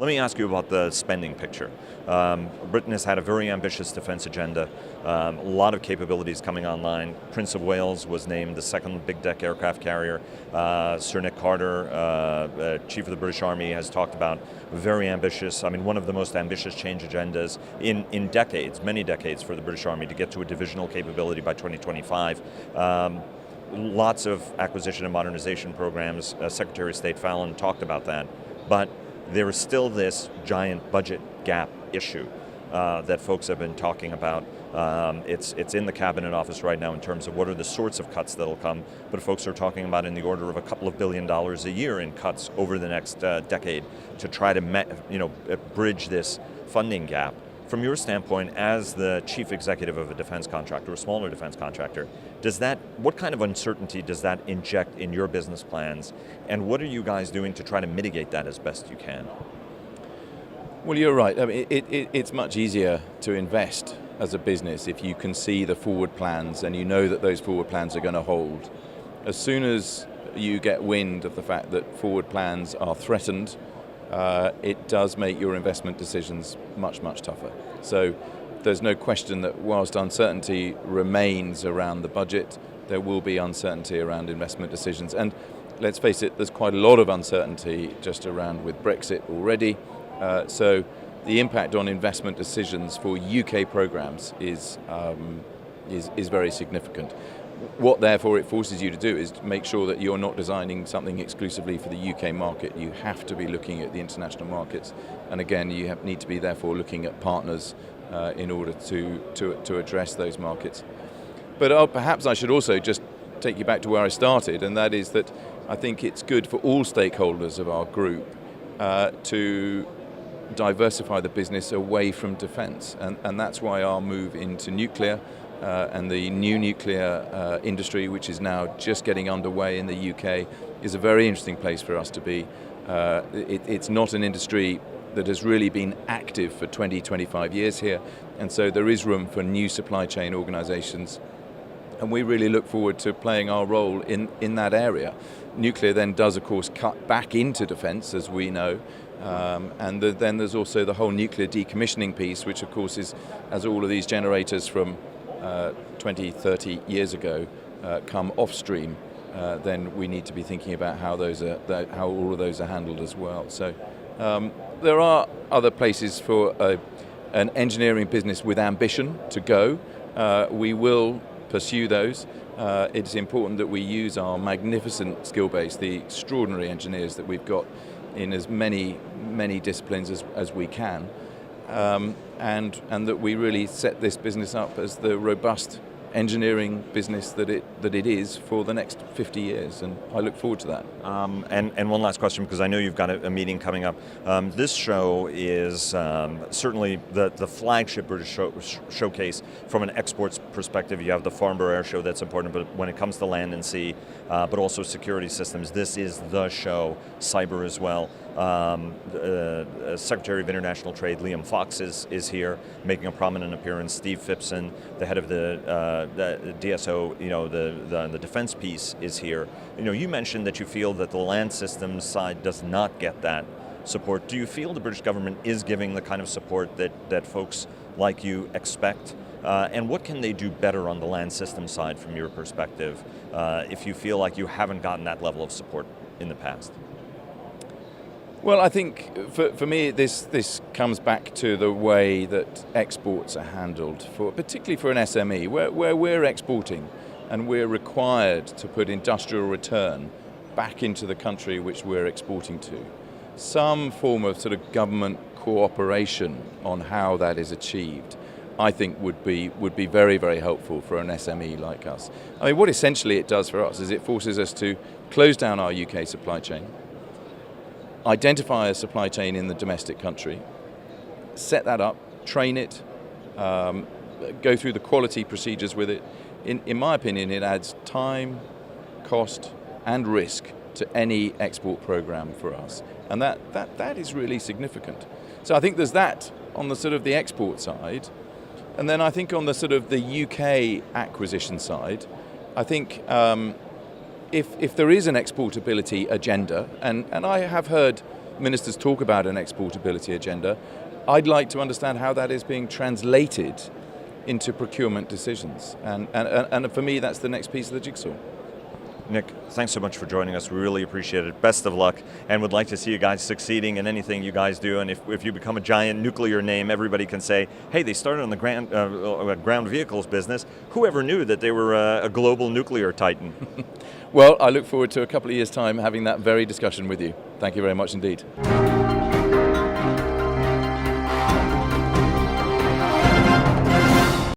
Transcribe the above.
Let me ask you about the spending picture. Britain has had a very ambitious defense agenda, a lot of capabilities coming online. Prince of Wales was named the second big deck aircraft carrier. Sir Nick Carter, Chief of the British Army, has talked about very ambitious, one of the most ambitious change agendas in decades, many decades for the British Army to get to a divisional capability by 2025. Lots of acquisition and modernization programs. Secretary of State Fallon talked about that. But there is still this giant budget gap issue that folks have been talking about. It's in the Cabinet Office right now in terms of what are the sorts of cuts that'll come, but folks are talking about in the order of a couple of $2 billion a year in cuts over the next decade to try to bridge this funding gap. From your standpoint, as the chief executive of a defense contractor, a smaller defense contractor, what kind of uncertainty does that inject in your business plans, and what are you guys doing to try to mitigate that as best you can? Well, you're right. It's much easier to invest as a business if you can see the forward plans and you know that those forward plans are going to hold. As soon as you get wind of the fact that forward plans are threatened, it does make your investment decisions much, much tougher. So there's no question that whilst uncertainty remains around the budget, there will be uncertainty around investment decisions. And let's face it, there's quite a lot of uncertainty just around with Brexit already. So the impact on investment decisions for UK programs is very significant. What therefore it forces you to do is to make sure that you're not designing something exclusively for the UK market. You have to be looking at the international markets, and again you need to be therefore looking at partners in order to address those markets. But perhaps I should also just take you back to where I started, and that is that I think it's good for all stakeholders of our group to diversify the business away from defence, and that's why our move into nuclear and the new nuclear industry, which is now just getting underway in the UK, is a very interesting place for us to be. It's not an industry that has really been active for 20, 25 years here, and so there is room for new supply chain organisations, and we really look forward to playing our role in that area. Nuclear then does, of course, cut back into defence, as we know, and then there's also the whole nuclear decommissioning piece, which of course is, as all of these generators from 20, 30 years ago come off stream, then we need to be thinking about how all of those are handled as well. So there are other places for an engineering business with ambition to go. We will pursue those. It's important that we use our magnificent skill base, the extraordinary engineers that we've got in as many disciplines as we can. And that we really set this business up as the robust engineering business that it is for the next 50 years, and I look forward to that. And one last question, because I know you've got a meeting coming up. This show is certainly the flagship British showcase from an exports perspective. You have the Farnborough Air Show, that's important, but when it comes to land and sea, but also security systems, this is the show. Cyber as well. Secretary of International Trade Liam Fox is here, making a prominent appearance. Steve Phipson, the head of the DSO, the defense piece, is here. You mentioned that you feel that the land systems side does not get that support. Do you feel the British government is giving the kind of support that folks like you expect? And what can they do better on the land system side from your perspective if you feel like you haven't gotten that level of support in the past? Well, I think for me this comes back to the way that exports are handled, particularly for an SME, where we're exporting and we're required to put industrial return back into the country which we're exporting to. Some form of sort of government cooperation on how that is achieved, I think would be very, very helpful for an SME like us. What essentially it does for us is it forces us to close down our UK supply chain, identify a supply chain in the domestic country, set that up, train it, go through the quality procedures with it. In my opinion, it adds time, cost, and risk to any export program for us, and that is really significant. So I think there's that on the sort of the export side, and then I think on the sort of the UK acquisition side, I think if there is an exportability agenda, and I have heard ministers talk about an exportability agenda. I'd like to understand how that is being translated into procurement decisions. And for me, that's the next piece of the jigsaw. Nick, thanks so much for joining us. We really appreciate it. Best of luck, and would like to see you guys succeeding in anything you guys do. And if you become a giant nuclear name, everybody can say, hey, they started on the ground vehicles business. Whoever knew that they were a global nuclear titan? Well, I look forward to a couple of years' time having that very discussion with you. Thank you very much indeed.